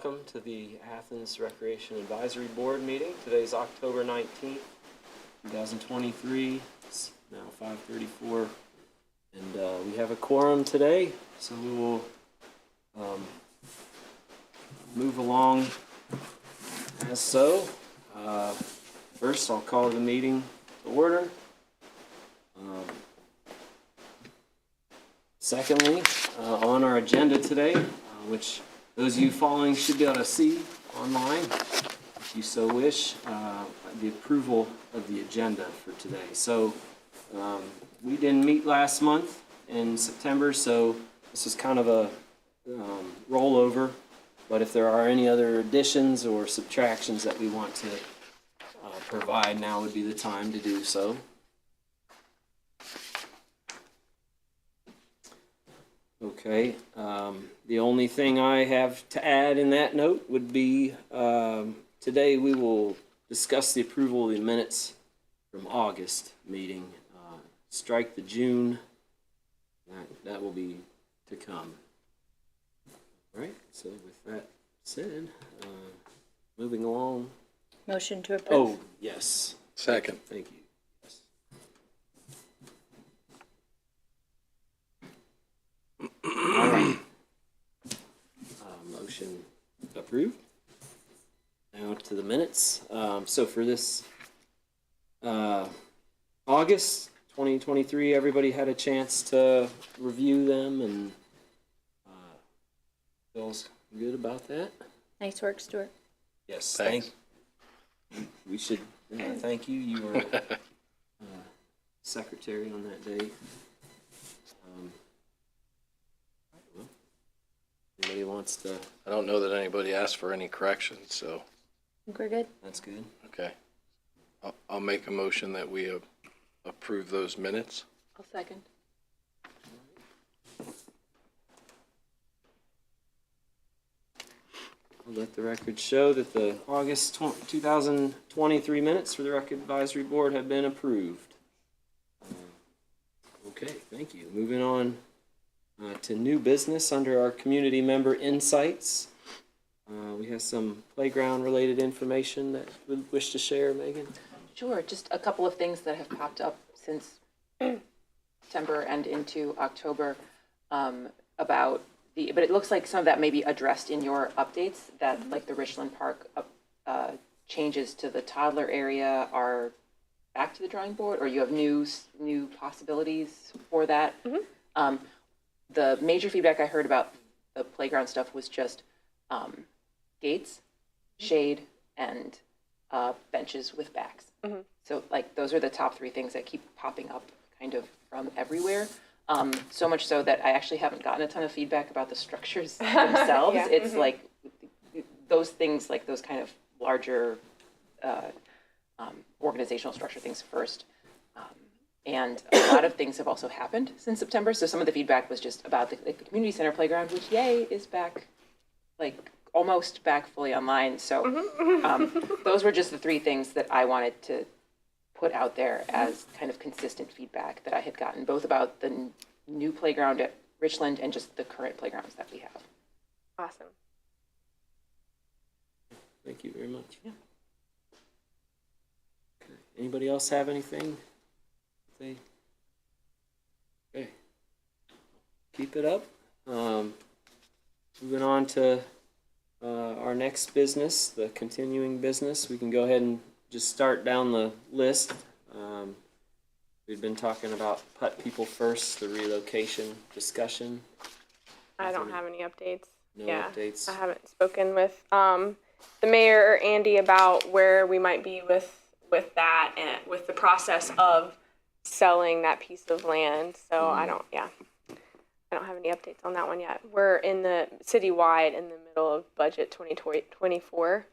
welcome to the Athens Recreation Advisory Board meeting. Today's October 19th, 2023. It's now 5:34, and we have a quorum today, so we will move along as so. First, I'll call the meeting to order. Secondly, on our agenda today, which those of you following should be able to see online, if you so wish, the approval of the agenda for today. So we didn't meet last month in September, so this is kind of a rollover. But if there are any other additions or subtractions that we want to provide, now would be the time to do so. Okay, the only thing I have to add in that note would be today we will discuss the approval of the minutes from August meeting. Strike the June, that will be to come. All right, so with that said, moving along. Motion to approve. Oh, yes. Second. Thank you. Yes. All right. Motion approved. Now to the minutes. So for this August 2023, everybody had a chance to review them, and feels good about that. Nice work, Stuart. Yes, Thanks. We should thank you. You were secretary on that day. Well, anybody wants to? I don't know that anybody asked for any corrections, so. I think we're good. That's good. Okay. I'll make a motion that we approve those minutes. I'll second. I'll let the record show that the August 2023 minutes for the Rec Advisory Board have been approved. Okay, thank you. Moving on to new business under our community member insights. We have some playground related information that we wish to share, Megan. Sure, just a couple of things that have popped up since September and into October about but it looks like some of that may be addressed in your updates, that like the Richland Park changes to the toddler area are back to the drawing board, or you have new possibilities for that. Mm-hmm. The major feedback I heard about the playground stuff was just gates, shade, and benches with backs. Mm-hmm. So like those are the top three things that keep popping up kind of from everywhere. So much so that I actually haven't gotten a ton of feedback about the structures themselves. Yeah. It's like those things, like those kind of larger organizational structure things first. And a lot of things have also happened since September. So some of the feedback was just about the community center playground, which yay is back, like almost back fully online. So those were just the three things that I wanted to put out there as kind of consistent feedback that I had gotten, both about the new playground at Richland and just the current playgrounds that we have. Awesome. Thank you very much. Yeah. Okay. Anybody else have anything? Okay. Keep it up. Moving on to our next business, the continuing business. We can go ahead and just start down the list. We've been talking about Put People First, the relocation discussion. I don't have any updates. No updates. I haven't spoken with the mayor or Andy about where we might be with that and with the process of selling that piece of land. So I don't have any updates on that one yet. We're in the citywide in the middle of budget 2024.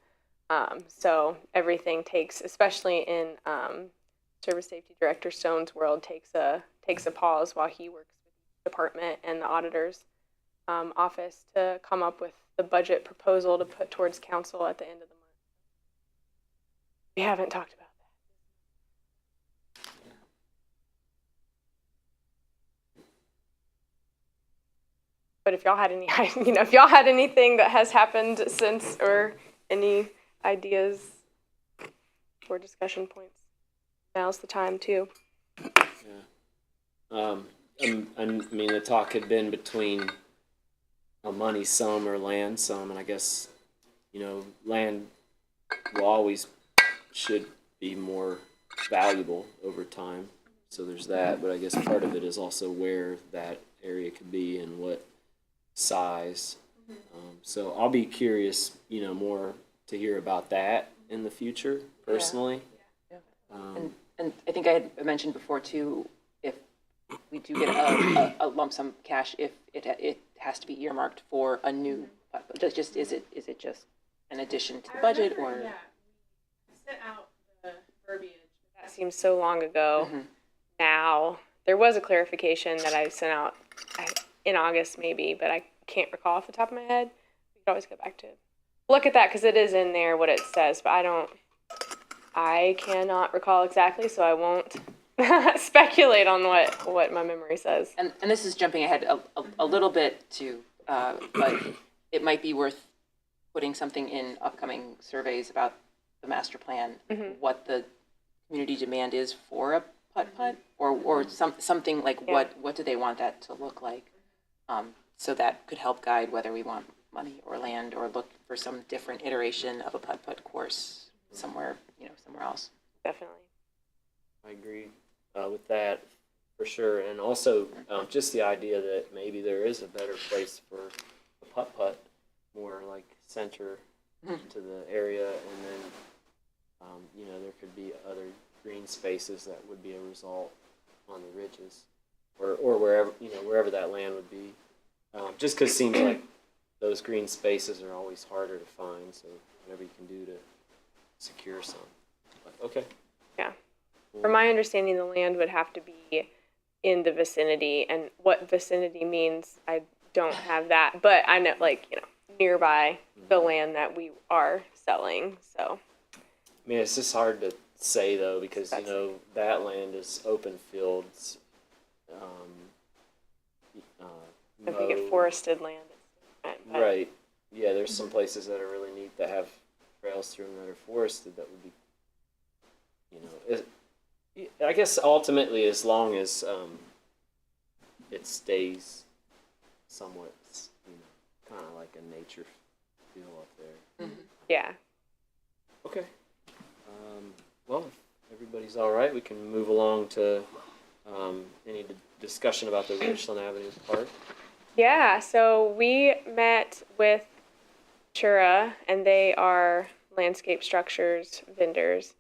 So everything takes, especially in Service Safety Director Stone's world, takes a pause while he works with the department and the auditor's office to come up with the budget proposal to put towards council at the end of the month. We haven't talked about that. But if y'all had any, if y'all had anything that has happened since, or any ideas or discussion points, now's the time too. I mean, the talk had been between a money sum or land sum, and I guess, land will always should be more valuable over time. So there's that, but I guess part of it is also where that area could be and what size. So I'll be curious, more to hear about that in the future, personally. Yeah. And I think I had mentioned before too, if we do get a lump sum cash, if it has to be earmarked for a new, is it just an addition to the budget, or? Yeah, I sent out the verbiage. That seems so long ago. Now there was a clarification that I sent out in August maybe, but I can't recall off the top of my head. We could always go back to look at that because it is in there what it says, but I cannot recall exactly, so I won't speculate on what my memory says. And this is jumping ahead a little bit too, but it might be worth putting something in upcoming surveys about the master plan, what the community demand is for a putt-putt, or something like what do they want that to look like, so that could help guide whether we want money or land, or look for some different iteration of a putt-putt course somewhere else. Definitely. I agree with that for sure, and also just the idea that maybe there is a better place for a putt-putt, more like center to the area, and then there could be other green spaces that would be a result on the ridges, or wherever that land would be. Just because it seems like those green spaces are always harder to find, so whatever you can do to secure some. But, okay. Yeah. From my understanding, the land would have to be in the vicinity, and what vicinity means, I don't have that, but I know, nearby the land that we are selling, so. I mean, it's just hard to say, though, because, that land is open fields. If we get forested land, it's different. But Right. Yeah, there's some places that are really neat that have trails through them that are forested that would be, I guess ultimately, as long as it stays somewhat, kind of like a nature feel up there. Yeah. Okay. Well, if everybody's all right, we can move along to any discussion about the Richland Avenue Park. Yeah, so we met with Ventura, and they are landscape structures vendors.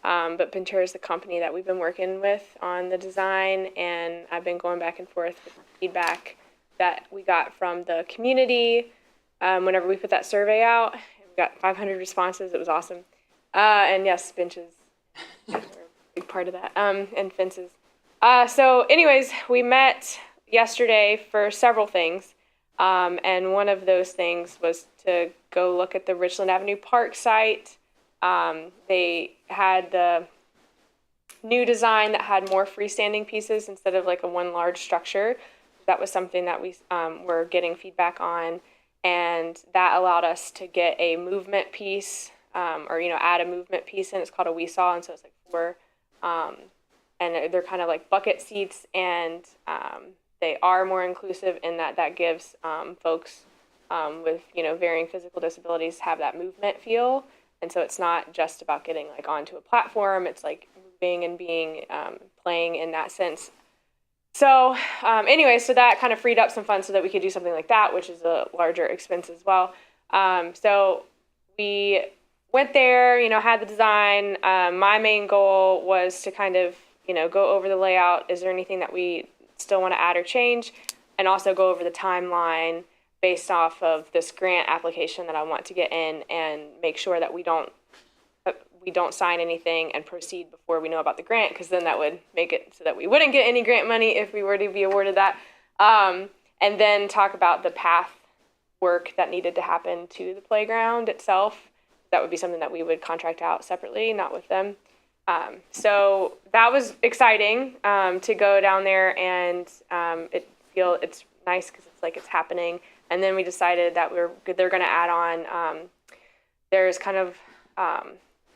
But Ventura is the company that we've been working with on the design, and I've been going back and forth with feedback that we got from the community whenever we put that survey out. We got 500 responses. It was awesome. And yes, benches are a big part of that, and fences. So anyways, we met yesterday for several things, and one of those things was to go look at the Richland Avenue Park site. They had the new design that had more freestanding pieces instead of like a one large structure. That was something that we were getting feedback on, and that allowed us to get a movement piece, or add a movement piece in. It's called a weesaw, and so it's like 4, and they're kind of like bucket seats, and they are more inclusive in that gives folks with varying physical disabilities have that movement feel. And so it's not just about getting like onto a platform. It's like moving and being playing in that sense. So anyway, so that kind of freed up some funds so that we could do something like that, which is a larger expense as well. So we went there, had the design. My main goal was to kind of, go over the layout. Is there anything that we still want to add or change? And also go over the timeline based off of this grant application that I want to get in, and make sure that we don't sign anything and proceed before we know about the grant, because then that would make it so that we wouldn't get any grant money if we were to be awarded that. And then talk about the path work that needed to happen to the playground itself. That would be something that we would contract out separately, not with them. So that was exciting to go down there, and it's nice because it's like it's happening. And then we decided that they're going to add on, there's kind of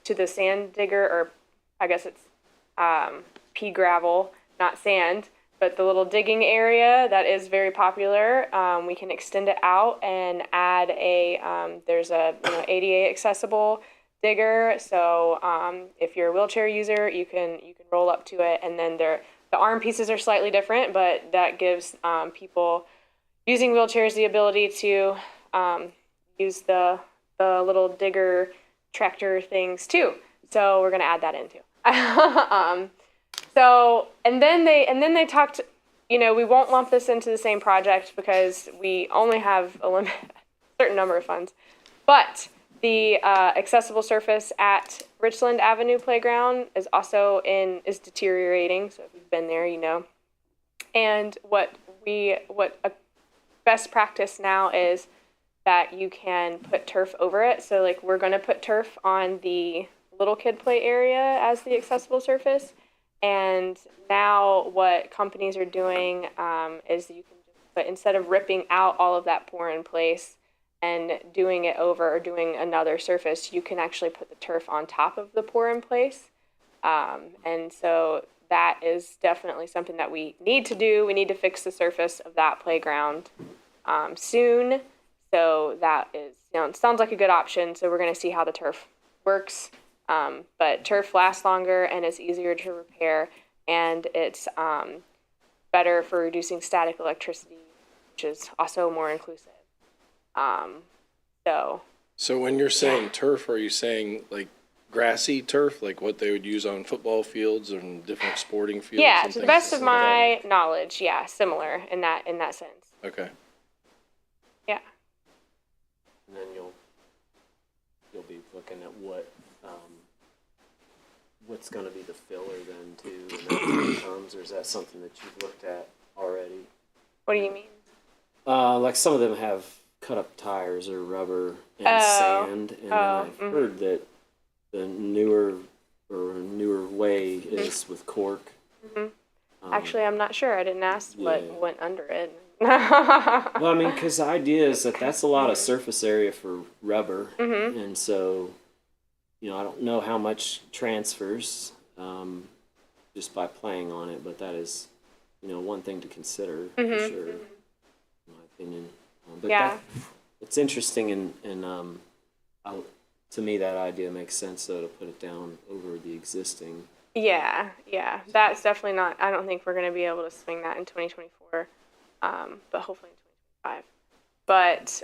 to the sand digger, or I guess it's pea gravel, not sand, but the little digging area that is very popular. We can extend it out and add there's a ADA accessible digger. So if you're a wheelchair user, you can roll up to it, and then the arm pieces are slightly different, but that gives people using wheelchairs the ability to use the little digger tractor things too. So we're gonna add that in too. And then they talked. We won't lump this into the same project because we only have a certain number of funds, but the accessible surface at Richland Avenue Playground is also is deteriorating. So if you've been there, you know. And what a best practice now is that you can put turf over it. So like we're going to put turf on the little kid play area as the accessible surface. And now what companies are doing is you can just put, instead of ripping out all of that pour in place and doing it over or doing another surface, you can actually put the turf on top of the pour in place. And so that is definitely something that we need to do. We need to fix the surface of that playground soon. So that is, it sounds like a good option. So we're going to see how the turf works. But turf lasts longer and it's easier to repair, and it's better for reducing static electricity, which is also more inclusive. So when you're saying turf, are you saying like grassy turf, like what they would use on football fields and different sporting fields? Yeah, and to the things best of like that? my knowledge, yeah, similar in that sense. Okay. Yeah. And then you'll be looking at what's going to be the filler then too, when that comes, or is that something that you've looked at already? What do you mean? Like some of them have cut up tires or rubber and sand, and then I've heard that the newer way is with cork. Actually, I'm not sure. I didn't ask what yeah. went under it. Well, I mean, because the idea is that that's a lot of surface area for rubber, and so, I don't know how much transfers just by playing on it, but that is, one thing to consider for sure, in my opinion. But Yeah. it's interesting, and to me that idea makes sense, though, to put it down over the existing. Yeah. That's definitely not, I don't think we're going to be able to swing that in 2024, but hopefully in 2025. But,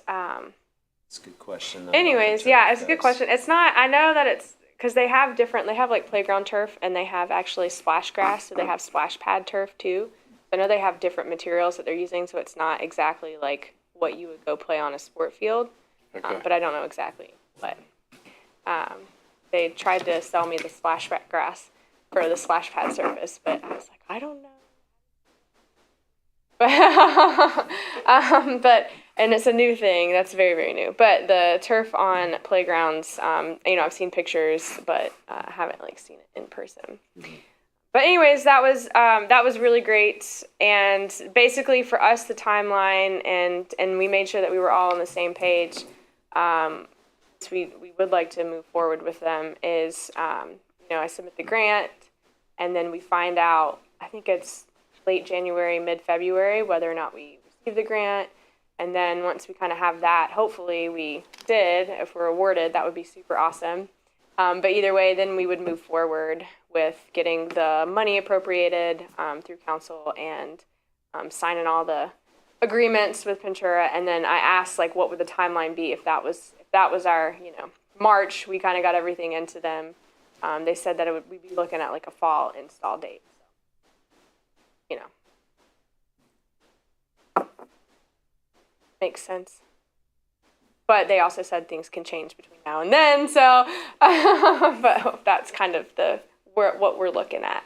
It's a good question. anyways, yeah, it's a good question. It's not, I know that it's, because they have like playground turf, and they have actually splash grass, so they have splash pad turf too. I know they have different materials that they're using, so it's not exactly like what you would go play on a sport field, Okay. but I don't know exactly what. They tried to sell me the splash grass for the splash pad surface, but I was like, I don't know. And it's a new thing. That's very, very new. But the turf on playgrounds, I've seen pictures, but I haven't seen it in person. But anyways, that was really great. And basically for us, the timeline, and we made sure that we were all on the same page. So we would like to move forward with them is, I submit the grant, and then we find out, I think it's late January, mid-February, whether or not we receive the grant. And then once we kind of have that, hopefully we did, if we're awarded, that would be super awesome. But either way, then we would move forward with getting the money appropriated through council and signing all the agreements with Ventura. And then I asked, what would the timeline be if that was our, March, we kind of got everything into them. They said that we'd be looking at a fall install date. So, makes sense. But they also said things can change between now and then, so but that's kind of what we're looking at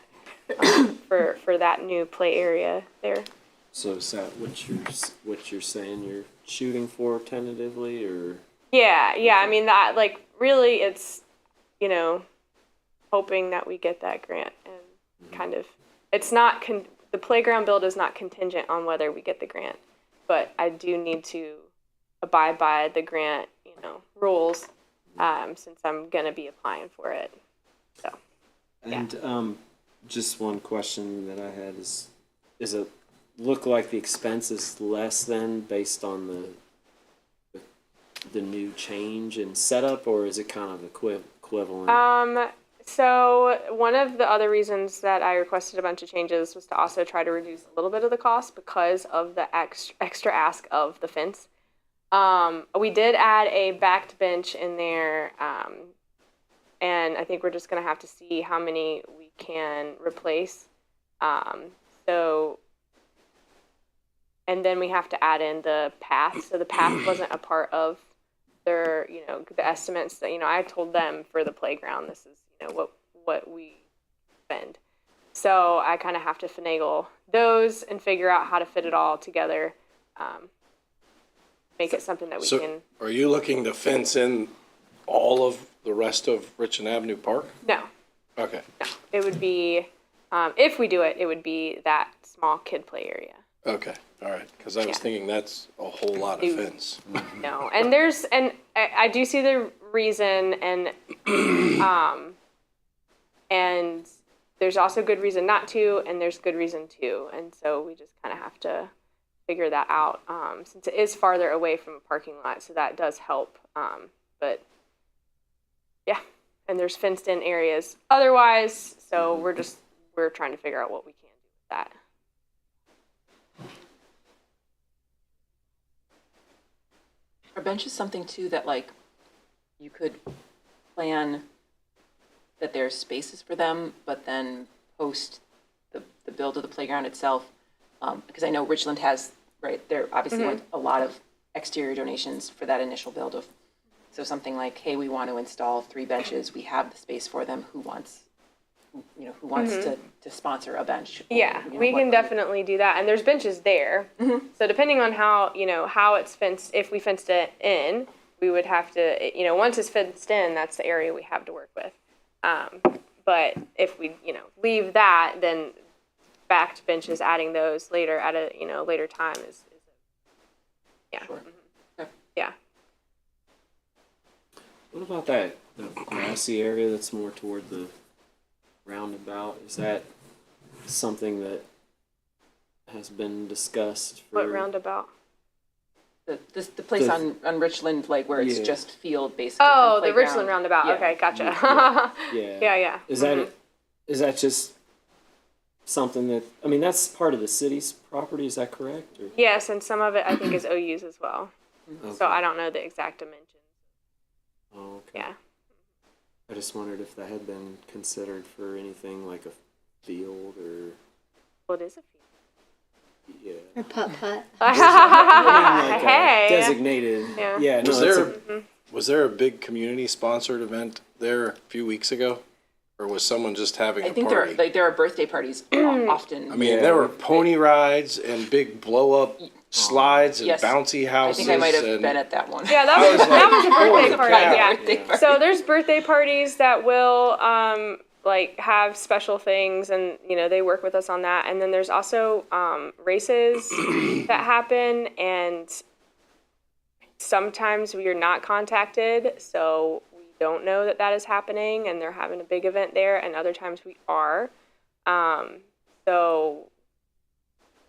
for that new play area there. So is that what you're saying you're shooting for tentatively, or? Yeah. I mean, that really it's hoping that we get that grant, and kind of it's not the playground build is not contingent on whether we get the grant. but I do need to abide by the grant, rules, since I'm gonna be applying for it. So, And just one question that I had is it look like the expense is less than based on the new change in setup, or is it kind of equivalent? So one of the other reasons that I requested a bunch of changes was to also try to reduce a little bit of the cost because of the extra ask of the fence. We did add a backed bench in there, and I think we're just gonna have to see how many we can replace. And then we have to add in the path. So the path wasn't a part of their, the estimates that, I told them for the playground, this is, what we spend. So I kind of have to finagle those and figure out how to fit it all together, make it something that we can. Are you looking to fence in all of the rest of Richland Avenue Park? No, Okay. it would be, if we do it, it would be that small kid play area. Okay. All right. Because I was thinking that's a whole lot of fence. No, and I do see the reason, and and there's also good reason not to, and there's good reason to, and so we just kind of have to figure that out, since it is farther away from a parking lot, so that does help. But yeah, and there's fenced in areas otherwise, so we're trying to figure out what we can do with that. Are benches something too that like you could plan that there's spaces for them, but then post the build of the playground itself? Because I know Richland has, right, there obviously went a lot of exterior donations for that initial build of, so something like, hey, we want to install 3 benches, we have the space for them, who wants to sponsor a bench? Yeah, Or, we can definitely do that, and there's benches there. So depending on how it's fenced, if we fenced it in, we would have to, once it's fenced in, that's the area we have to work with. But if we, leave that, then backed benches, adding those later at a, later time is yeah. Sure. Okay. Yeah. What about the grassy area that's more toward the roundabout? Is that something that has been discussed for? What roundabout? The place on Richland, like where it's Yeah. just field basically. Oh, from the playground. Richland roundabout. Yeah. Okay, gotcha. Yeah. Yeah. Is that just something that, I mean, that's part of the city's property, is that correct? Or? Yes, and some of it I think is OU's as well. Okay. So I don't know the exact dimensions. Oh, okay. Yeah. I just wondered if that had been considered for anything like a field or, Well, it is a yeah. Or putt-putt. Like Hey. designated. Yeah. Yeah. No, Was it's there was there a big community sponsored event there a few weeks ago, or was someone just having I a think party? there are birthday parties often. I mean, Yeah. there were pony rides and big blow up slides and Yes. bouncy I houses. think I might have and been at that one. Yeah, that was a birthday party. cow. Yeah. Birthday party. So there's birthday parties that will have special things, and they work with us on that. And then there's also races that happen, and sometimes we are not contacted, so we don't know that is happening, and they're having a big event there. And other times we are. So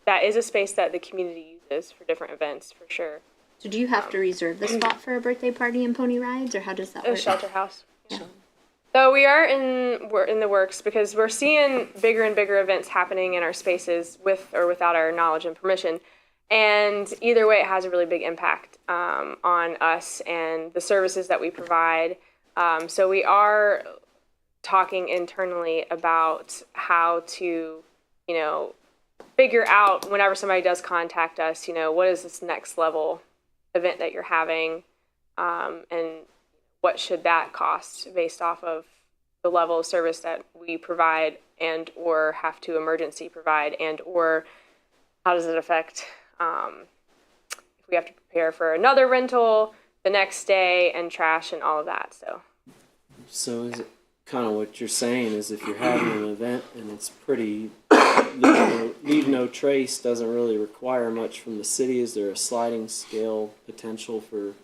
that is a space that the community uses for different events, for sure. So do you have to reserve the spot for a birthday party and pony rides, or how does that A work? shelter house. Yeah. So we're in the works because we're seeing bigger and bigger events happening in our spaces with or without our knowledge and permission. And either way, it has a really big impact on us and the services that we provide. So we are talking internally about how to, figure out whenever somebody does contact us, what is this next level event that you're having, and what should that cost based off of the level of service that we provide and or have to emergency provide, and or how does it affect if we have to prepare for another rental the next day and trash and all of that. So So is it kind of what you're saying is if you're having an event and it's pretty leave no trace doesn't really require much from the city. Is there a sliding scale potential for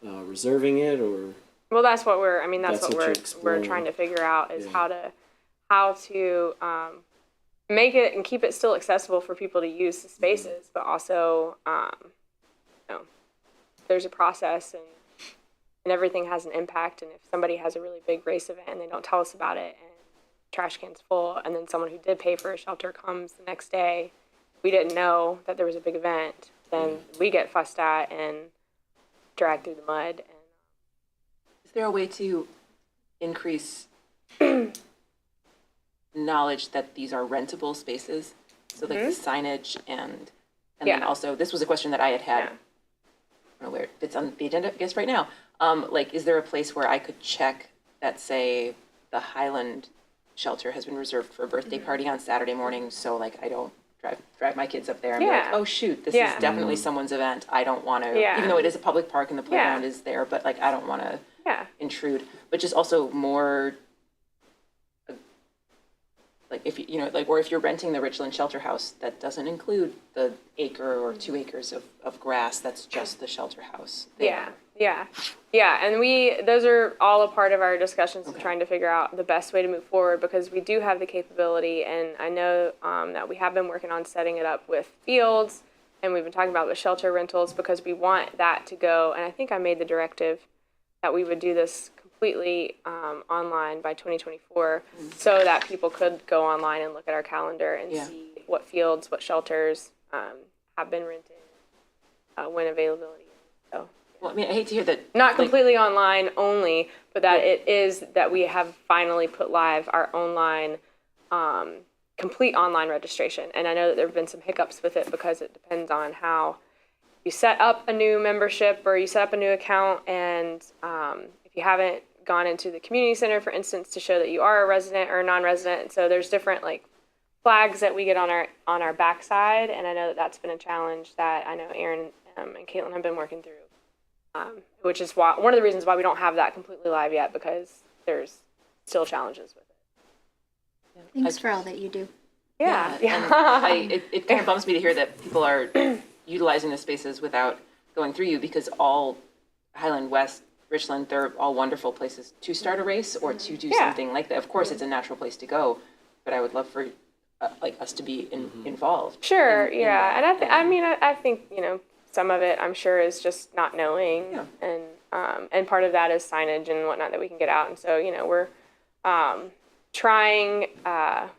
reserving it, or? Well, that's what we're. I mean, that's That's what what you're we're exploring. trying to figure out is Yeah. how to make it and keep it still accessible for people to use the spaces, but also there's a process and everything has an impact. And if somebody has a really big race event and they don't tell us about it, and trash can's full, and then someone who did pay for a shelter comes the next day, we didn't know that there was a big event, then we get fussed at and dragged through the mud. And Is there a way to increase knowledge that these are rentable spaces? So like the signage and then Yeah. also, this was a question that I had. Yeah. I don't know where it's on the agenda, I guess right now. Like, is there a place where I could check that, say, the Highland shelter has been reserved for a birthday party on Saturday morning, so like I don't drive my kids up there and be like, Yeah. oh shoot, this Yeah. is definitely someone's event. I don't want to, Yeah. even though it is a public park and the playground Yeah. is there, but like I don't want to yeah. intrude. But just also more, like if you know, like, or if you're renting the Richland shelter house, that doesn't include the acre or 2 acres of grass. That's just the shelter house. there. Yeah, and those are all a part of our discussions of trying to figure out the best way to move forward, because we do have the capability, and I know that we have been working on setting it up with fields, and we've been talking about with shelter rentals, because we want that to go, and I think I made the directive that we would do this completely online by 2024, so that people could go online and look at our calendar and Yeah. see what fields, what shelters have been rented, when availability is. So Well, I mean, I hate to hear that. not like, completely online only, but that it is that we have finally put live our online, complete online registration. And I know that there have been some hiccups with it because it depends on how you set up a new membership or you set up a new account. And if you haven't gone into the community center, for instance, to show that you are a resident or a non-resident, so there's different like flags that we get on our backside. And I know that that's been a challenge that I know Aaron and Caitlin have been working through. Which is why one of the reasons why we don't have that completely live yet, because there's still challenges with it. Thanks for all that you do. Yeah. And it kind of bums me to hear that people are utilizing the spaces without going through you, because all Highland, West, Richland, they're all wonderful places to start a race or to do Yeah. something like that. Of course, it's a natural place to go, but I would love for like us to be involved. Sure. in Yeah. that. And I think some of it I'm sure is just not knowing, Yeah. and part of that is signage and whatnot that we can get out. And so we're trying. I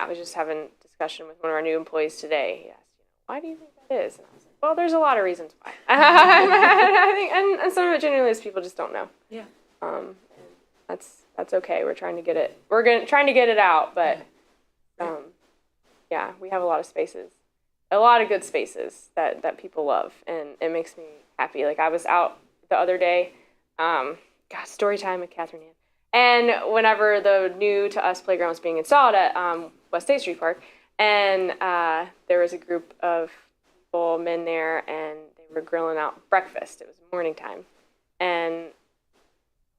was just having a discussion with one of our new employees today. He asked, why do you think that is? And I was like, well, there's a lot of reasons why. I think, and some of it genuinely is people just don't know. Yeah. And that's okay. We're trying to get it. Trying to get it out, but we have a lot of spaces, a lot of good spaces that people love, and it makes me happy. Like I was out the other day, story time with Catherine Ann. And whenever the new to us playground was being installed at West State Street Park, and there was a group of people, men there, and they were grilling out breakfast. It was morning time, and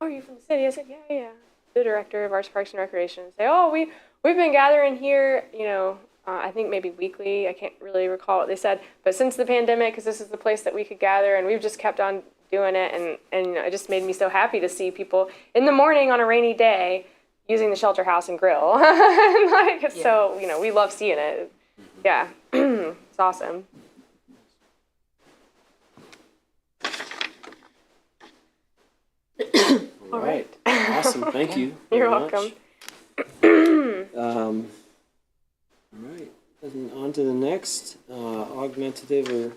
are you from the city? I said, yeah. The director of Arts, Parks, and Recreation. Say, we've been gathering here, I think maybe weekly. I can't really recall what they said, but since the pandemic, because this is the place that we could gather, and we've just kept on doing it, and it just made me so happy to see people in the morning on a rainy day using the shelter house and grill. So we love seeing it. Yeah, it's awesome. All right. Awesome. Thank you. You're very much. welcome. All right. And on to the next augmentative or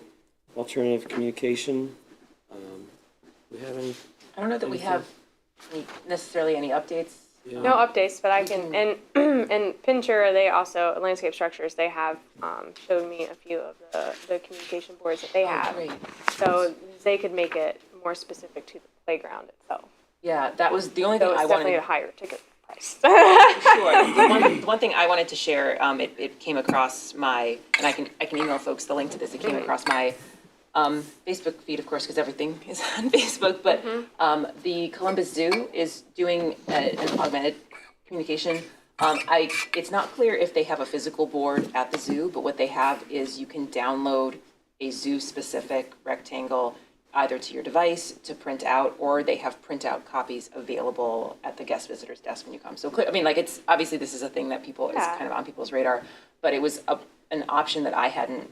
alternative communication. We have any? I don't know that we have necessarily any updates. Yeah. No updates, but I can, and Pincher, they also, Landscape Structures, they have showed me a few of the communication boards that they have. Great. So they could make it more specific to the playground itself. Yeah, that was the only So thing it's I definitely wanted. a higher ticket price. Sure. The one thing I wanted to share, it came across my, and I can email folks the link to this. It came across my Facebook feed, of course, because everything is on Facebook. But the Columbus Zoo is doing an augmented communication It's not clear if they have a physical board at the zoo, but what they have is you can download a zoo-specific rectangle either to your device to print out, or they have printout copies available at the guest visitor's desk when you come. So, I mean, like, it's, obviously, this is a thing that people, is Yeah. kind of on people's radar, but it was an option that I hadn't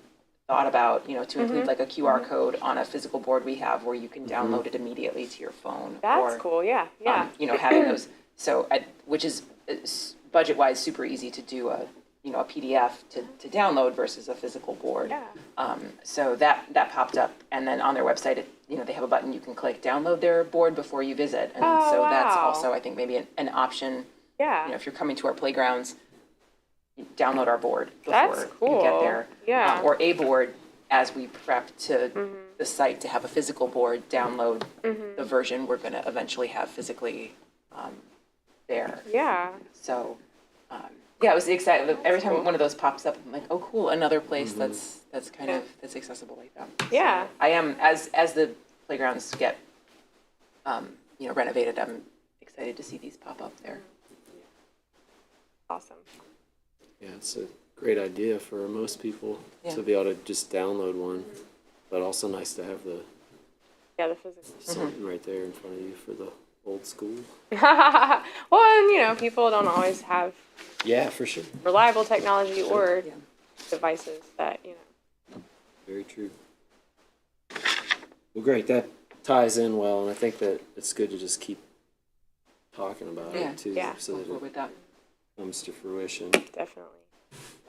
thought about, you know, to include like a QR code on a physical board we have where you can download it immediately to your phone. That's or, cool. Yeah. Yeah. you know, having those, so, which is budget-wise super easy to do a PDF to download versus a physical board. Yeah. So that popped up, and then on their website, they have a button you can click, download their board before you visit, and Oh, so that's wow. also, I think, maybe an option. Yeah. If you're coming to our playgrounds, you download our board That's before you get cool. there. Yeah. Or a board as we prep to the site to have a physical board, download the version we're going to eventually have physically there. Yeah. So, yeah, I was excited. Every time one of those pops up, I'm like, oh, cool, another place that's kind of, that's accessible like that. Yeah. So I am, as the playgrounds get, renovated, I'm excited to see these pop up there. Awesome. Yeah, it's a great idea for most people Yeah. to be able to just download one, but also nice to have the Yeah, the physics. something right there in front of you for the old school. Well, and people don't always have Yeah, for sure. reliable technology or Yeah. devices that Very true. Well, great. That ties in well, and I think that it's good to just keep talking about Yeah. it too, Yeah. so Go that forward it with that. comes to fruition. definitely.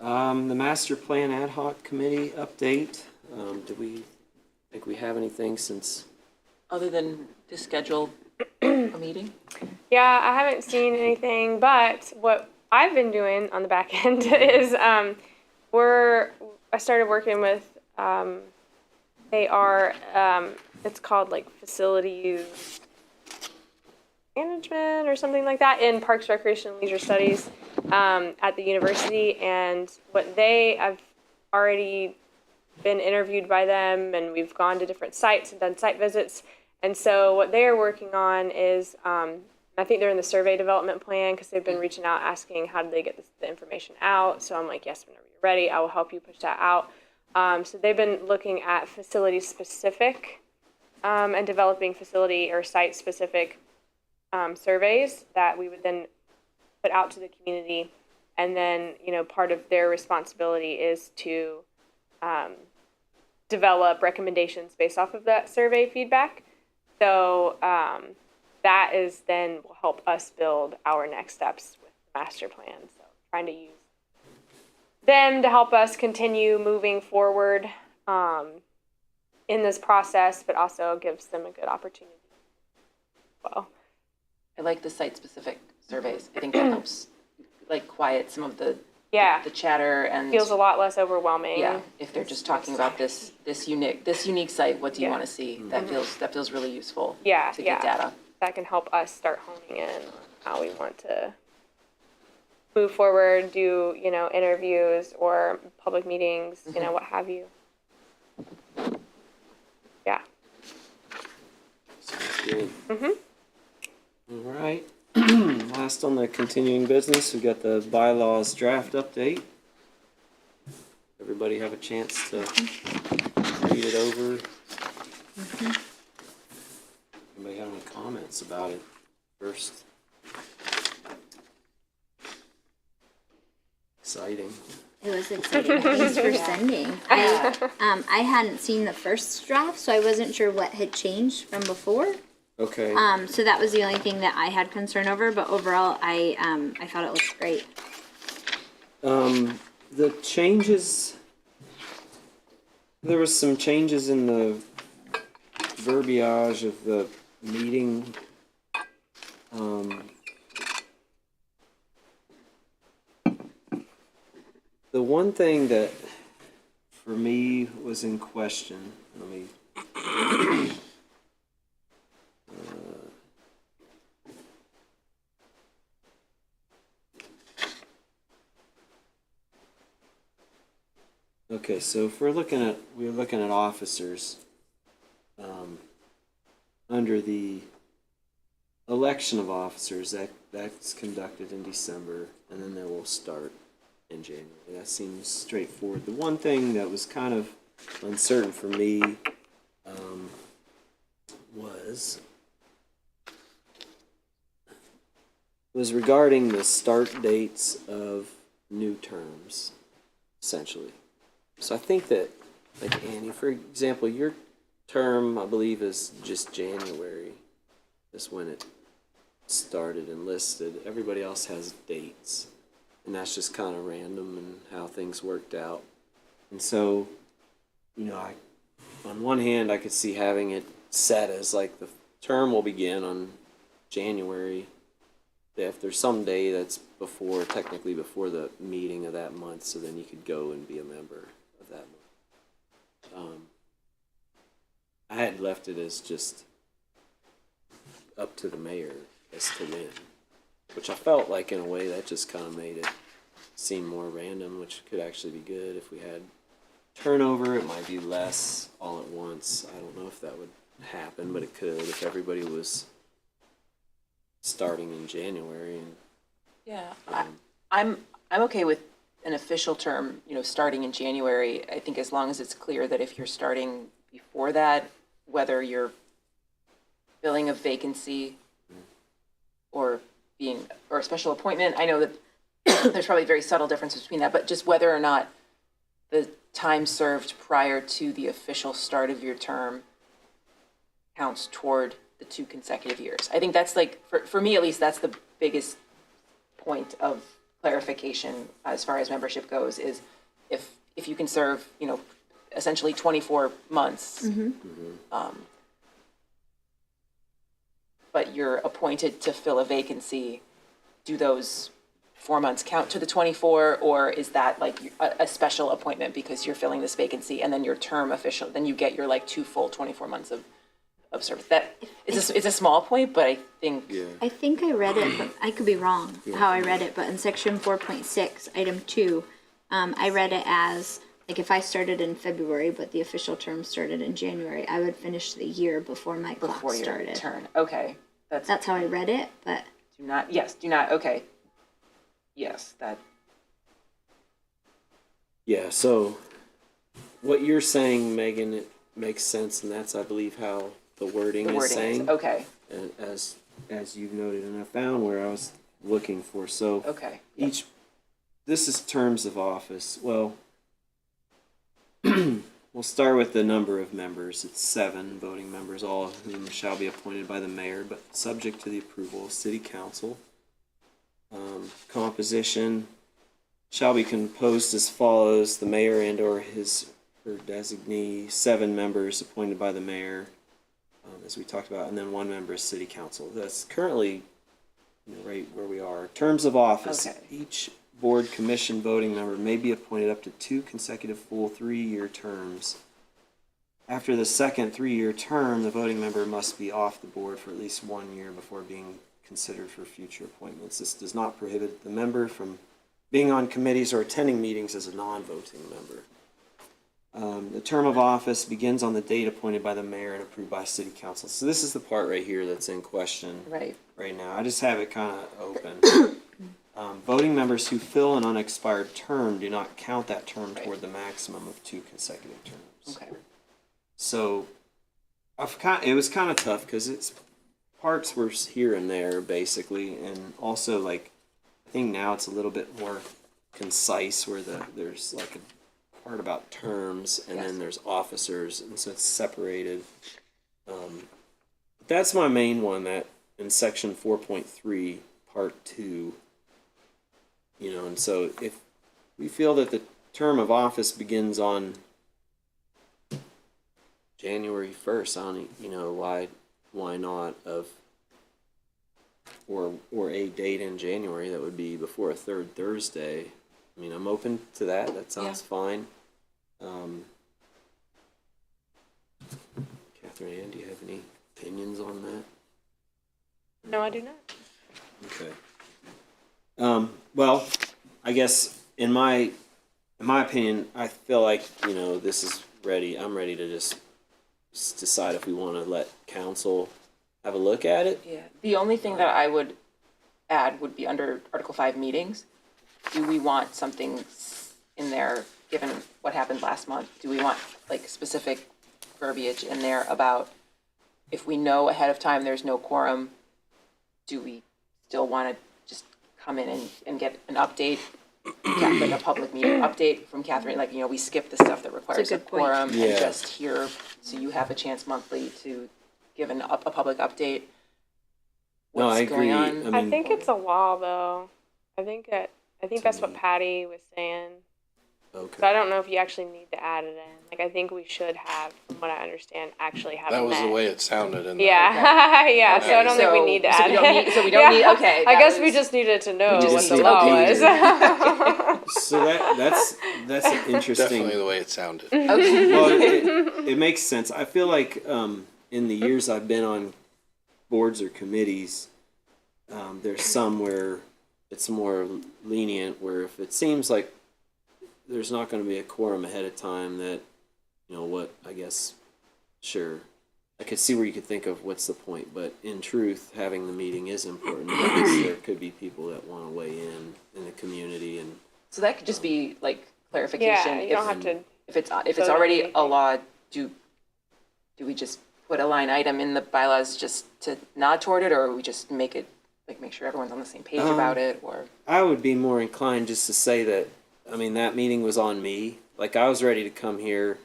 The master plan ad hoc committee update. Do we think we have anything since? Other than to schedule a meeting? Yeah, I haven't seen anything, but what I've been doing on the back end is I started working with it's called like facilities management or something like that in Parks, Recreation, and Leisure Studies at the university, and I've already been interviewed by them, and we've gone to different sites and done site visits. And so what they are working on is, I think they're in the survey development plan because they've been reaching out asking how do they get the information out. So I'm like, yes, whenever you're ready, I will help you push that out. So they've been looking at facility specific and developing facility or site specific surveys that we would then put out to the community. And then, part of their responsibility is to develop recommendations based off of that survey feedback. So that is then will help us build our next steps with the master plan. So trying to use them to help us continue moving forward in this process, but also gives them a good opportunity. Well, I like the site-specific surveys. I think that helps, like, quiet some of the chatter and feels a lot less overwhelming. yeah. If they're just talking about this unique site, what do you want to see? That feels really useful. Yeah, To get data. That can help us start honing in on how we want to move forward, do, interviews or public meetings, what have you. Yeah. Sounds good. All right. Last on the continuing business, we got the bylaws draft update. Everybody have a chance to read it over. Anybody have any comments about it first? Exciting. It was exciting. Thanks for sending. I hadn't seen the first draft, so I wasn't sure what had changed from before. Okay. So that was the only thing that I had concern over. But overall, I thought it looks great. The changes, there was some changes in the verbiage of the meeting. The one thing that for me was in question, let me okay, so if we're looking at officers, under the election of officers, that's conducted in December, and then they will start in January. That seems straightforward. The one thing that was kind of uncertain for me was regarding the start dates of new terms, essentially. So I think that, like Annie, for example, your term, I believe, is just January. Is when it started and listed. Everybody else has dates, and that's just kind of random and how things worked out. And so, on one hand, I could see having it set as like the term will begin on January. If there's some day that's technically before the meeting of that month, so then you could go and be a member of that month. I had left it as just up to the mayor as to when, which I felt like in a way that just kind of made it seem more random, which could actually be good. If we had turnover, it might be less all at once. I don't know if that would happen, but it could if everybody was starting in January. And Yeah, I'm okay with an official term, starting in January. I think as long as it's clear that if you're starting before that, whether you're filling a vacancy or a special appointment, I know that there's probably a very subtle difference between that, but just whether or not the time served prior to the official start of your term counts toward the 2 consecutive years. I think that's like, for me at least, that's the biggest point of clarification as far as membership goes, is if you can serve, essentially 24 months, but you're appointed to fill a vacancy, do those 4 months count to the 24, or is that like a special appointment because you're filling this vacancy and then your term official, then you get your like 2 full 24 months of service? That it's a small point, but I think I think I read it, but I could be wrong how I read it, but in section 4.6, item 2, I read it as, like, if I started in February, but the official term started in January, I would finish the year before my clock before your started. turn. Okay, That's how I read it, but do not. Okay, yes, that. yeah, so what you're saying, Megan, it makes sense, and that's, I believe, how the wording is saying. Okay. And as you've noted, and I found where I was looking for. So Okay. this is terms of office. Well, we'll start with the number of members. It's 7 voting members, all of whom shall be appointed by the mayor, but subject to the approval of city council. Composition shall be composed as follows: the mayor and or her designee, 7 members appointed by the mayor, as we talked about, and then 1 member is city council. That's currently right where we are. Terms of office. Okay. Each board commission voting member may be appointed up to 2 consecutive full 3-year terms. After the second 3-year term, the voting member must be off the board for at least 1 year before being considered for future appointments. This does not prohibit the member from being on committees or attending meetings as a non-voting member. The term of office begins on the date appointed by the mayor and approved by city council. So this is the part right here that's in question right now. I just have it kind of open. Voting members who fill an unexpired term do not count that term toward the maximum of 2 consecutive terms. Okay. So it was kind of tough because it's parts were here and there basically, and also like I think now it's a little bit more concise where there's like a part about terms and then there's officers, and so it's separated. That's my main one, that in section 4.3 part 2, and so if we feel that the term of office begins on January 1st, I don't why not or a date in January that would be before a 3rd Thursday. I mean, I'm open to that. That sounds fine. Catherine Ann, do you have any opinions on that? No, I do not. Okay. Well, I guess in my opinion, I feel like this is ready. I'm ready to just decide if we want to let council have a look at it. Yeah, the only thing that I would add would be under Article 5 meetings. Do we want something in there, given what happened last month? Do we want like specific verbiage in there about if we know ahead of time there's no quorum, do we still want to just come in and get an update, like a public meeting update from Catherine? Like, we skip the stuff that requires a good point. quorum and Yeah. just hear, so you have a chance monthly to give a public update. No, I What's going agree. on. I think it's a law, though. I think that's what me. Patty was saying. Okay. So I don't know if you actually need to add it in. Like, I think we should have, from what I understand, actually have That it was the met. way it sounded in there. Yeah, yeah. So I don't think we So- need to so add we don't it. need- so we don't need- okay, I that guess we was- just needed to know just what the need law to was. So that's interesting. Definitely the way it sounded. Well, it makes sense. I feel like in the years I've been on boards or committees, there's some where it's more lenient, where if it seems like there's not going to be a quorum ahead of time, that, I guess, sure. I could see where you could think of what's the point, but in truth, having the meeting is important because there could be people that want to weigh in the community. And So that could just be like clarification. Yeah, you don't have to. If it's vote on already anything. a law, do we just put a line item in the bylaws just to nod toward it, or we just make it, like, make sure everyone's on the same page about it, or? I would be more inclined just to say that, that meeting was on me. Like, I was ready to come here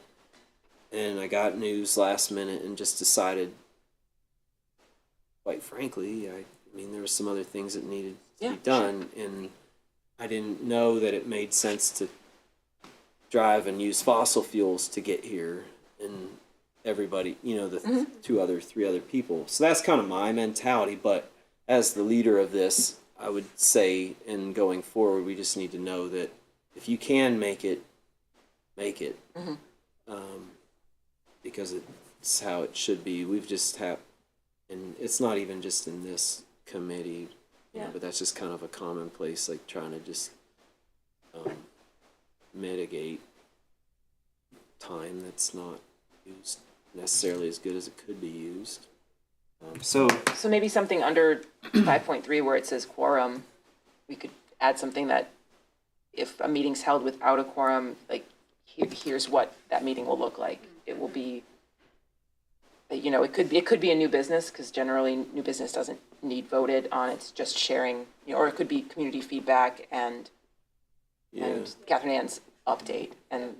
and I got news last minute and just decided, quite frankly, there were some other things that needed to be done, and I didn't know that it made sense to drive and use fossil fuels to get here, and everybody, the three other people. So that's kind of my mentality, but as the leader of this, I would say, in going forward, we just need to know that if you can make it, make it. Because it's how it should be. We've just and it's not even just in this committee, but that's just kind of a commonplace, like trying to just mitigate time that's not used necessarily as good as it could be used. So maybe something under 5.3 where it says quorum, we could add something that if a meeting's held without a quorum, like, here's what that meeting will look like. It will be, it could be a new business, because generally new business doesn't need voted on. It's just sharing, or it could be community feedback and Catherine Ann's update, and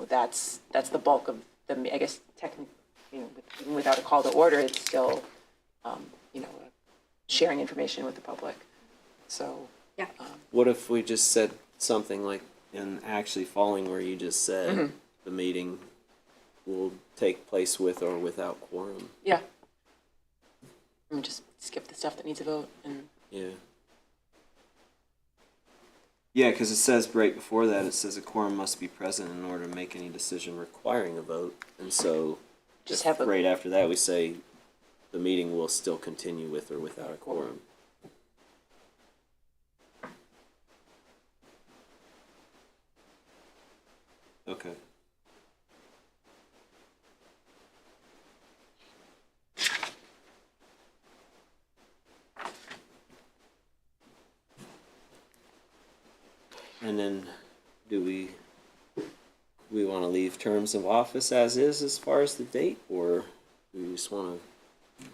that's the bulk of the. I guess technically, even without a call to order, it's still, sharing information with the public. So Yeah. what if we just said something like, and actually following where you just said, the meeting will take place with or without quorum? yeah, just skip the stuff that needs a vote and. Yeah. Yeah, because it says right before that, it says a quorum must be present in order to make any decision requiring a vote. And so, Just if have a- right after that, we say the meeting will still continue with or without a quorum. Okay. And then, do we want to leave terms of office as far as the date, or do we just want to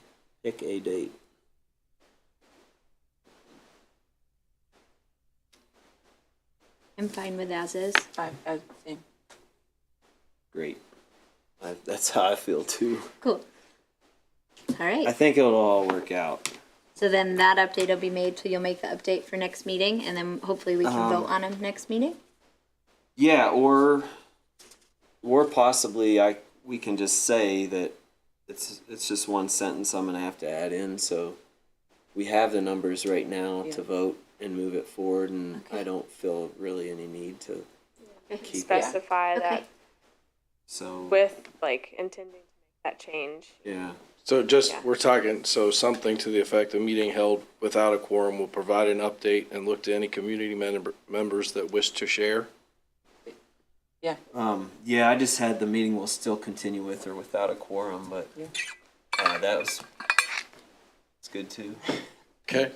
pick a date? I'm fine with as is. Same. Great. That's how I feel too. Cool. All right. I think it'll all work out. So then that update will be made, so you'll make the update for next meeting, and then hopefully we can vote on them next meeting? Yeah, or possibly we can just say that it's just one sentence I'm gonna have to add in, so we have the numbers right now to vote and move it forward, and I don't feel really any need to keep it. Specify Okay. that So with, like, intending to make that change. yeah, So just, Yeah. we're talking, so something to the effect, a meeting held without a quorum will provide an update and look to any community members that wish to share. Yeah. yeah. I just had the meeting will still continue with or without a quorum, but that was good too. Okay.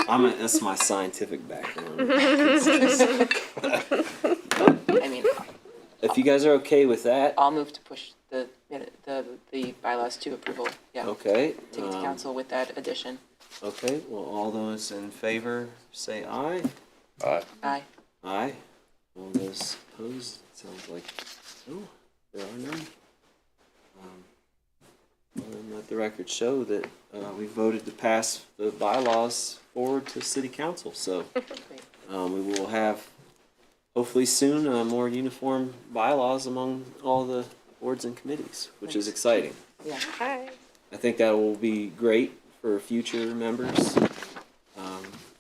That's my scientific background. I mean, If you guys are okay with that, I'll move to push the bylaws to approval. Yeah. okay. Take it to council with that addition. Okay, well, all those in favor say aye. Aye. Aye. All those opposed, sounds like, no, there are none. Well, then let the record show that we voted to pass the bylaws forward to city council, so we will have, hopefully soon, more uniform bylaws among all the boards and committees, which is exciting. Yeah. Hi. I think that will be great for future members,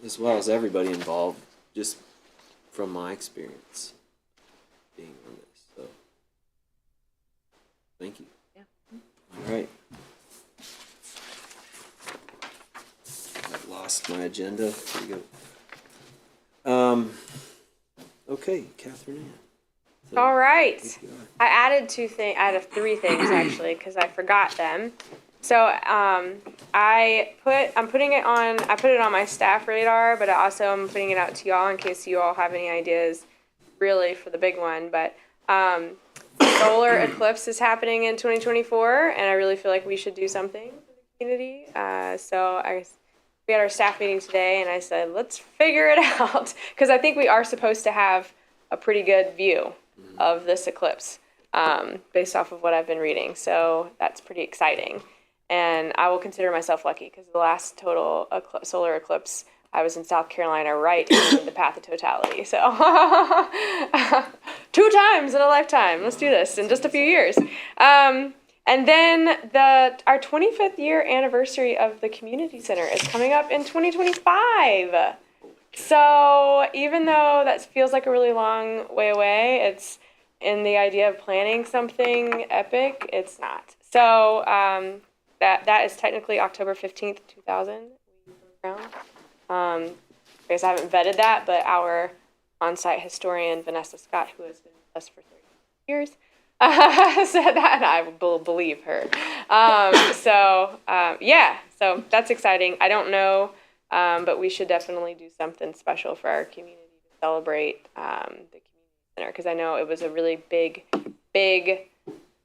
as well as everybody involved, just from my experience being on this. So, thank you. Yeah. All right. I lost my agenda. Here we go. Okay, Catherine Ann. So, All right. take it on. I added three things actually because I forgot them. So I put it on my staff radar, but also I'm putting it out to y'all in case you all have any ideas really for the big one. But solar eclipse is happening in 2024, and I really feel like we should do something for the community. We had our staff meeting today, and I said, let's figure it out because I think we are supposed to have a pretty good view of this eclipse based off of what I've been reading. So that's pretty exciting. And I will consider myself lucky because the last total solar eclipse, I was in South Carolina right in the path of totality. So 2 times in a lifetime. Let's do this in just a few years. And then our 25th year anniversary of the community center is coming up in 2025. So even though that feels like a really long way away, it's in the idea of planning something epic, it's not. So that is technically October 15th, 2000. I guess I haven't vetted that, but our on-site historian, Vanessa Scott, who has been with us for 30 years, said that, and I will believe her. So that's exciting. I don't know, but we should definitely do something special for our community to celebrate the community center, because I know it was a really big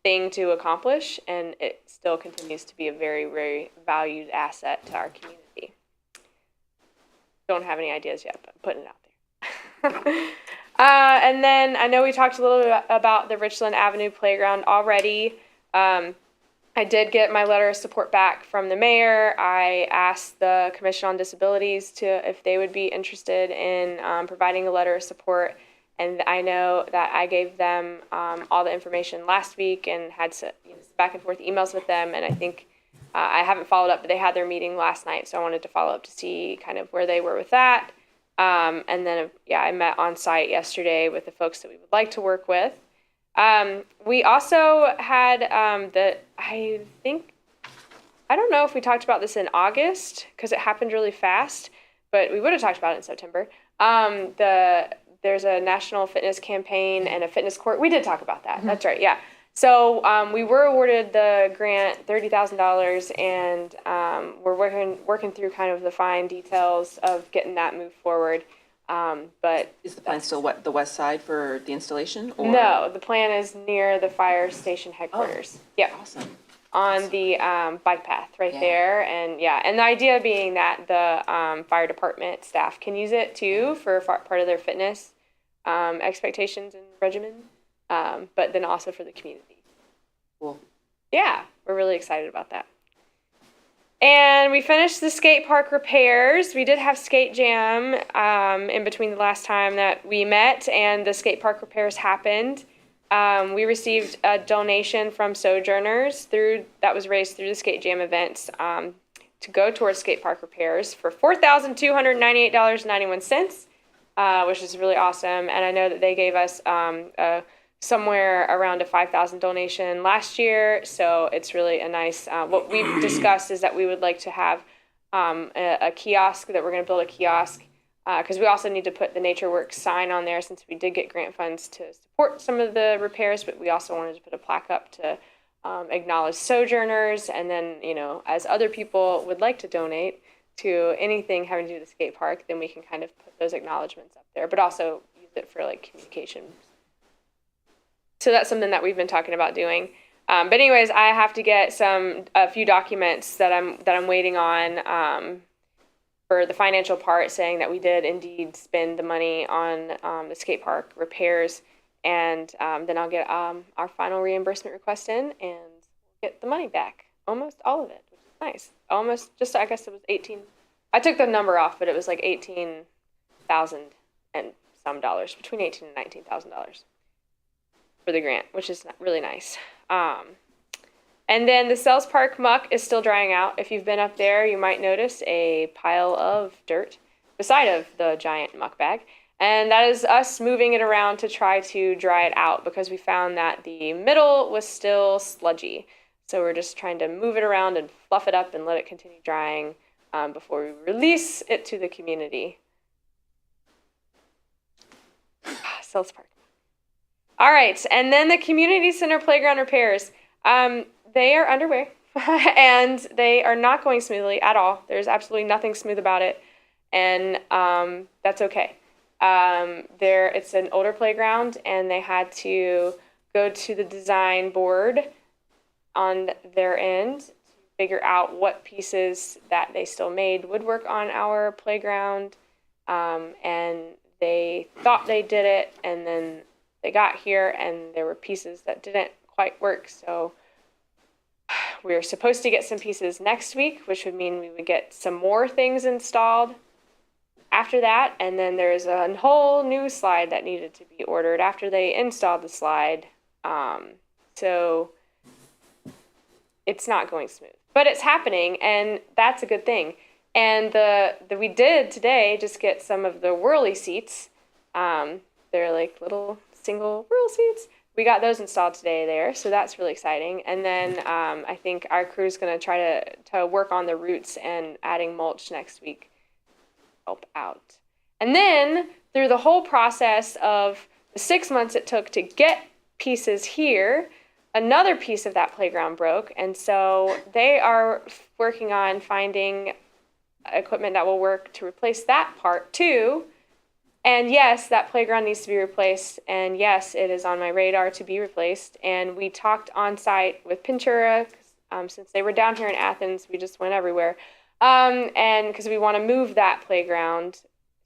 thing to accomplish, and it still continues to be a very, very valued asset to our community. Don't have any ideas yet, but I'm putting it out there. And then I know we talked a little bit about the Richland Avenue playground already. I did get my letter of support back from the mayor. I asked the Commission on Disabilities if they would be interested in providing a letter of support. And I know that I gave them all the information last week and had back and forth emails with them. And I think I haven't followed up, but they had their meeting last night. So I wanted to follow up to see kind of where they were with that. And then, I met on site yesterday with the folks that we would like to work with. We also had I don't know if we talked about this in August because it happened really fast, but we would have talked about it in September. There's a national fitness campaign and a fitness court. We did talk about that. Mm-hmm. That's right. Yeah. So we were awarded the grant, $30,000, and we're working through kind of the fine details of getting that moved forward. But is the plan still the west side for the installation? Or? No, the plan is near the fire station headquarters. Oh, yep. Awesome. On the bike path right there, and the idea being that the fire department staff can use it too for part of their fitness expectations and regimen, but then also for the community. Cool. Yeah, we're really excited about that. And we finished the skate park repairs. We did have skate jam in between the last time that we met, and the skate park repairs happened. We received a donation from Sojourners that was raised through the skate jam events to go towards skate park repairs for $4,298.91, which is really awesome. And I know that they gave us somewhere around a $5,000 donation last year, so it's really a nice. What we've discussed is that we would like to have a kiosk, that we're going to build a kiosk, because we also need to put the NatureWorks sign on there since we did get grant funds to support some of the repairs, but we also wanted to put a plaque up to acknowledge sojourners, and then, as other people would like to donate to anything having to do with the skate park, then we can kind of put those acknowledgements up there, but also use it for like communication. So that's something that we've been talking about doing. But anyways, I have to get a few documents that I'm waiting on for the financial part, saying that we did indeed spend the money on the skate park repairs, and then I'll get our final reimbursement request in and get the money back, almost all of it, which is nice. Almost, just I guess it was 18. I took the number off, but it was like 18,000 and some dollars, between 18 and $19,000 for the grant, which is really nice. And then the Sells Park muck is still drying out. If you've been up there, you might notice a pile of dirt beside of the giant muck bag. And that is us moving it around to try to dry it out, because we found that the middle was still sludgy. So we're just trying to move it around and fluff it up and let it continue drying before we release it to the community. Sells Park. All right, and then the community center playground repairs. They are underway, and they are not going smoothly at all. There's absolutely nothing smooth about it, and that's okay. It's an older playground, and they had to go to the design board on their end to figure out what pieces that they still made would work on our playground, and they thought they did it, and then they got here, and there were pieces that didn't quite work, so we were supposed to get some pieces next week, which would mean we would get some more things installed after that, and then there's a whole new slide that needed to be ordered after they installed the slide. So it's not going smooth, but it's happening, and that's a good thing. And we did today just get some of the whirly seats. They're like little single whirl seats. We got those installed today there, so that's really exciting. And then I think our crew is going to try to work on the roots and adding mulch next week. Help out. And then through the whole process of the 6 months it took to get pieces here, another piece of that playground broke, and so they are working on finding equipment that will work to replace that part too. And yes, that playground needs to be replaced, and yes, it is on my radar to be replaced. And we talked on site with Pintura, since they were down here in Athens, we just went everywhere. And because we want to move that playground,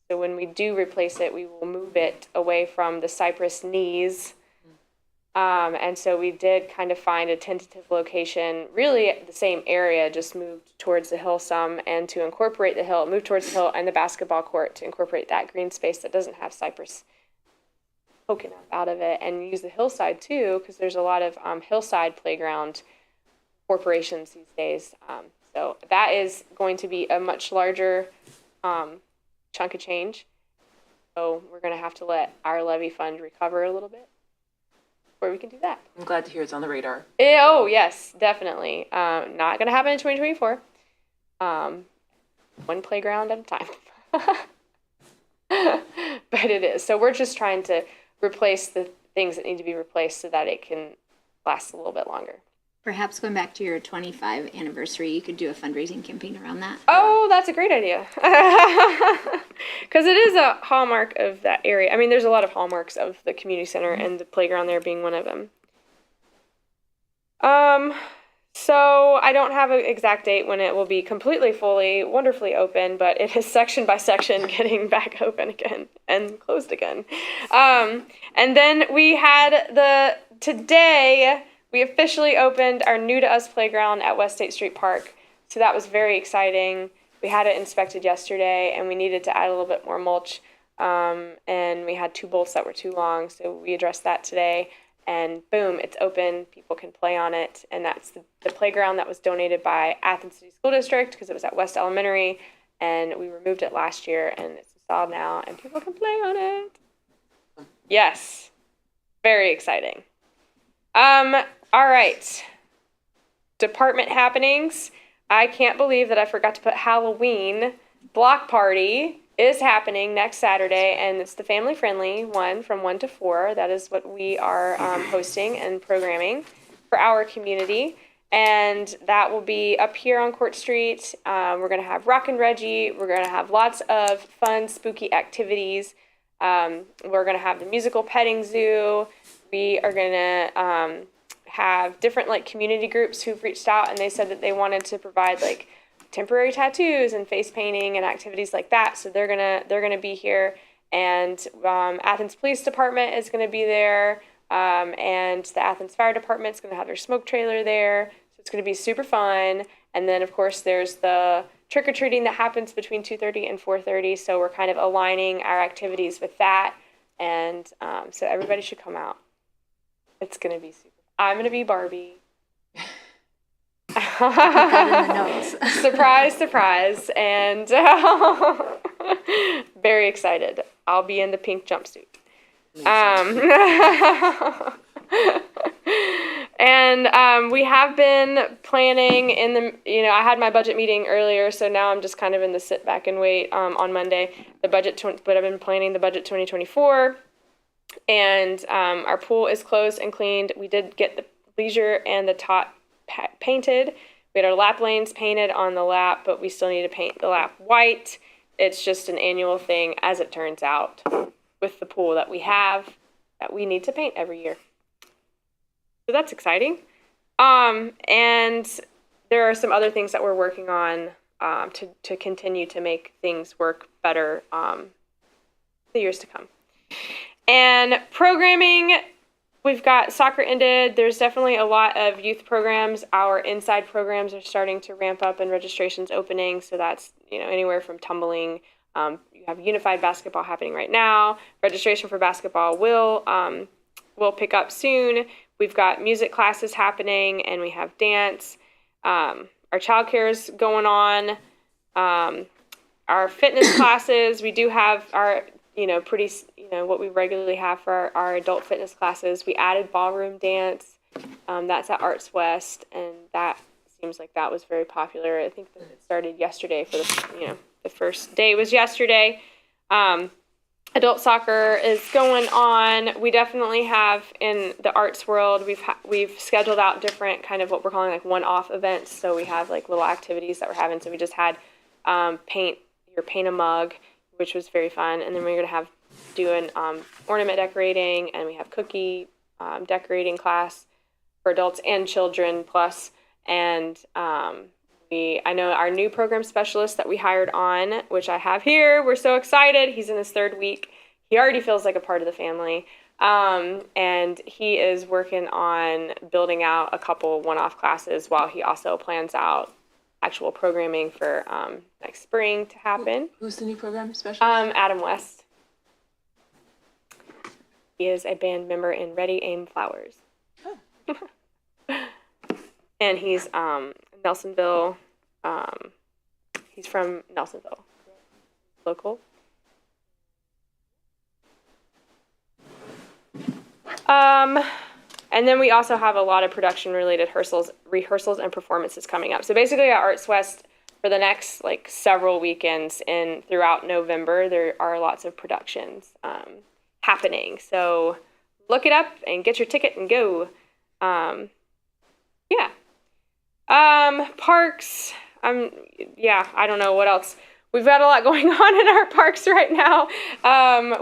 so when we do replace it, we will move it away from the cypress knees. And so we did kind of find a tentative location, really the same area, just moved towards the hill some, and to incorporate the hill, move towards the hill and the basketball court to incorporate that green space that doesn't have cypress poking up out of it, and use the hillside too, because there's a lot of hillside playground corporations these days. So that is going to be a much larger chunk of change. So we're going to have to let our levy fund recover a little bit before we can do that. I'm glad to hear it's on the radar. Oh, yes, definitely. Not going to happen in 2024. One playground at a time. But it is. So we're just trying to replace the things that need to be replaced so that it can last a little bit longer. Perhaps going back to your 25 anniversary, you could do a fundraising campaign around that. Oh, that's a great idea. Because it is a hallmark of that area. I mean, there's a lot of hallmarks of the community center, and the playground there being one of them. So I don't have an exact date when it will be completely, fully, wonderfully open, but it is section by section getting back open again and closed again. And then we had today we officially opened our new to us playground at West State Street Park. So that was very exciting. We had it inspected yesterday, and we needed to add a little bit more mulch. And we had 2 bolts that were too long, so we addressed that today. And boom, it's open. People can play on it. And that's the playground that was donated by Athens City School District, because it was at West Elementary. And we removed it last year, and it's installed now, and people can play on it. Yes. Very exciting. All right. Department happenings. I can't believe that I forgot to put Halloween block party is happening next Saturday, and it's the family-friendly one from 1 to 4. That is what we are hosting and programming for our community. And that will be up here on Court Street. We're going to have Rockin' Reggie. We're going to have lots of fun, spooky activities. We're going to have the musical petting zoo. We are going to have different like community groups who've reached out, and they said that they wanted to provide like temporary tattoos and face painting and activities like that. So they're gonna be here, and Athens Police Department is going to be there, and the Athens Fire Department is going to have their smoke trailer there. It's going to be super fun. And then, of course, there's the trick-or-treating that happens between 2:30 and 4:30. So we're kind of aligning our activities with that. And so everybody should come out. It's going to be super. I'm going to be Barbie. Put that in the notes. Surprise, surprise. And very excited. I'll be in the pink jumpsuit. And we have been planning I had my budget meeting earlier, so now I'm just kind of in the sit back and wait on Monday. But I've been planning the budget 2024, and our pool is closed and cleaned. We did get the leisure and the tot painted. We had our lap lanes painted on the lap, but we still need to paint the lap white. It's just an annual thing, as it turns out, with the pool that we have that we need to paint every year. So that's exciting. And there are some other things that we're working on to continue to make things work better the years to come. And programming, we've got soccer ended. There's definitely a lot of youth programs. Our inside programs are starting to ramp up and registration's opening. So that's anywhere from tumbling. You have unified basketball happening right now. Registration for basketball will pick up soon. We've got music classes happening, and we have dance. Our childcare is going on. Our fitness classes, we do have our, what we regularly have for our adult fitness classes. We added ballroom dance. That's at Arts West, and that seems like that was very popular. I think that it started yesterday for the first day was yesterday. Adult soccer is going on. We definitely have in the arts world, we've scheduled out different kind of what we're calling like one-off events. So we have like little activities that we're having. So we just had paint a mug, which was very fun. And then we're going to have doing ornament decorating, and we have cookie decorating class for adults and children plus. And I know our new program specialist that we hired on, which I have here. We're so excited. He's in his 3rd week. He already feels like a part of the family. And he is working on building out a couple one-off classes while he also plans out actual programming for next spring to happen. Who's the new program specialist? Adam West. He is a band member in Ready Aim Flowers. Oh. And he's Nelsonville. He's from Nelsonville. Local. And then we also have a lot of production-related rehearsals and performances coming up. So basically at Arts West, for the next several weekends and throughout November, there are lots of productions happening. So look it up and get your ticket and go. Yeah. Parks. I don't know what else. We've got a lot going on in our parks right now.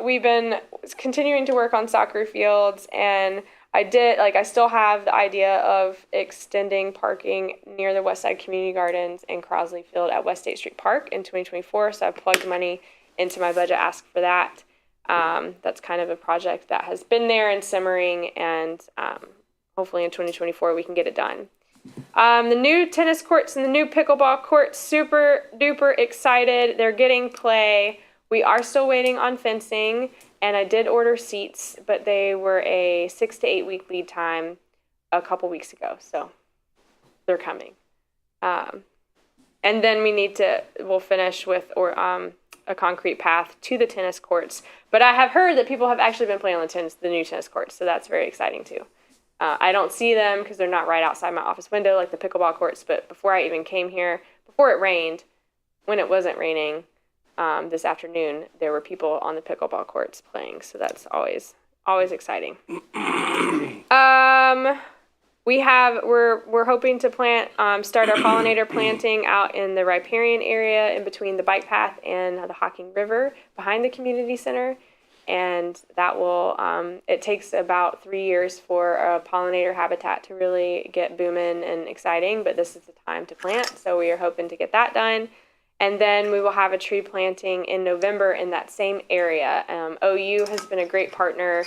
We've been continuing to work on soccer fields, and I still have the idea of extending parking near the West Side Community Gardens and Crosley Field at West State Street Park in 2024. So I've plugged money into my budget ask for that. That's kind of a project that has been there and simmering, and hopefully in 2024 we can get it done. The new tennis courts and the new pickleball courts, super duper excited. They're getting play. We are still waiting on fencing, and I did order seats, but they were a 6 to 8 week lead time a couple weeks ago, so they're coming. And then we'll finish with a concrete path to the tennis courts. But I have heard that people have actually been playing on the new tennis courts, so that's very exciting too. I don't see them because they're not right outside my office window like the pickleball courts, but before I even came here, before it rained, when it wasn't raining this afternoon, there were people on the pickleball courts playing, so that's always exciting. we're hoping to start our pollinator planting out in the riparian area in between the bike path and the Hocking River behind the community center. And that will, it takes about 3 years for a pollinator habitat to really get booming and exciting, but this is the time to plant. So we are hoping to get that done. And then we will have a tree planting in November in that same area. OU has been a great partner.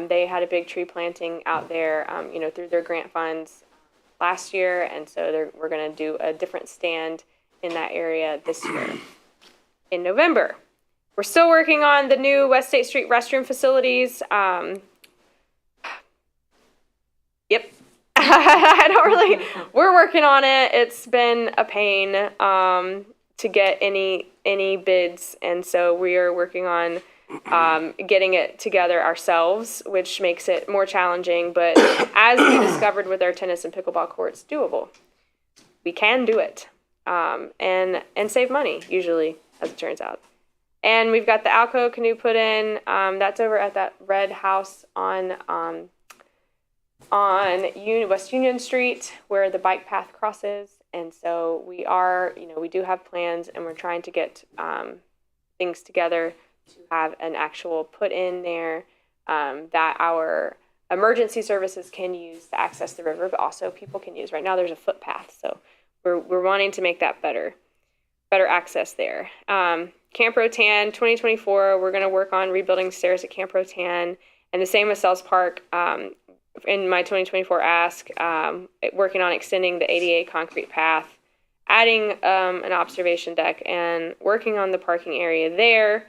They had a big tree planting out there, through their grant funds last year. And so we're going to do a different stand in that area this year in November. We're still working on the new West State Street restroom facilities. Yep. We're working on it. It's been a pain to get any bids. And so we are working on getting it together ourselves, which makes it more challenging. But as we discovered with our tennis and pickleball courts, doable. We can do it and save money, usually, as it turns out. And we've got the Alco canoe put in. That's over at that red house on West Union Street where the bike path crosses. And so we do have plans, and we're trying to get things together to have an actual put in there that our emergency services can use to access the river, but also people can use. Right now there's a footpath, so we're wanting to make that better access there. Camp Rotan 2024, we're going to work on rebuilding stairs at Camp Rotan, and the same with Sells Park. In my 2024 ask, working on extending the ADA concrete path, adding an observation deck, and working on the parking area there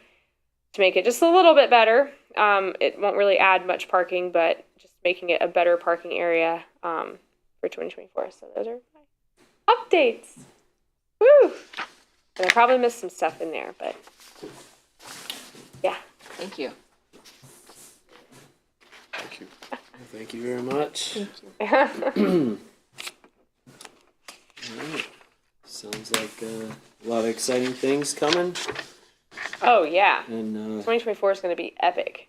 to make it just a little bit better. It won't really add much parking, but just making it a better parking area for 2024. So those are my updates. Woo! And I probably missed some stuff in there, but yeah. Thank you. Thank you. Thank you very much. Thank you. All right. Sounds like a lot of exciting things coming. Oh, yeah. And 2024 is going to be epic.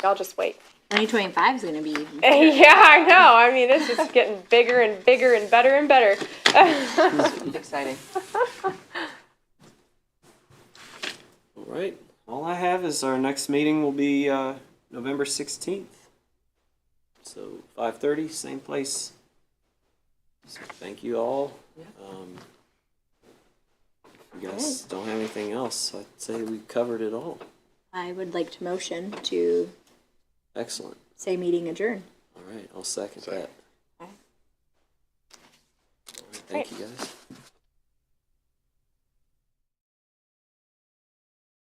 Y'all just wait. 2025 is going to be even Yeah, I know. I mean, it's just getting bigger and bigger and better and better. Exciting. all right. All I have is our next meeting will be November 16th. So 5:30, same place. So thank you all. If you guys don't have anything else, I'd say we covered it all. I would like to motion to Excellent. say meeting adjourned. All right, I'll second that. Okay. All right, thank you guys.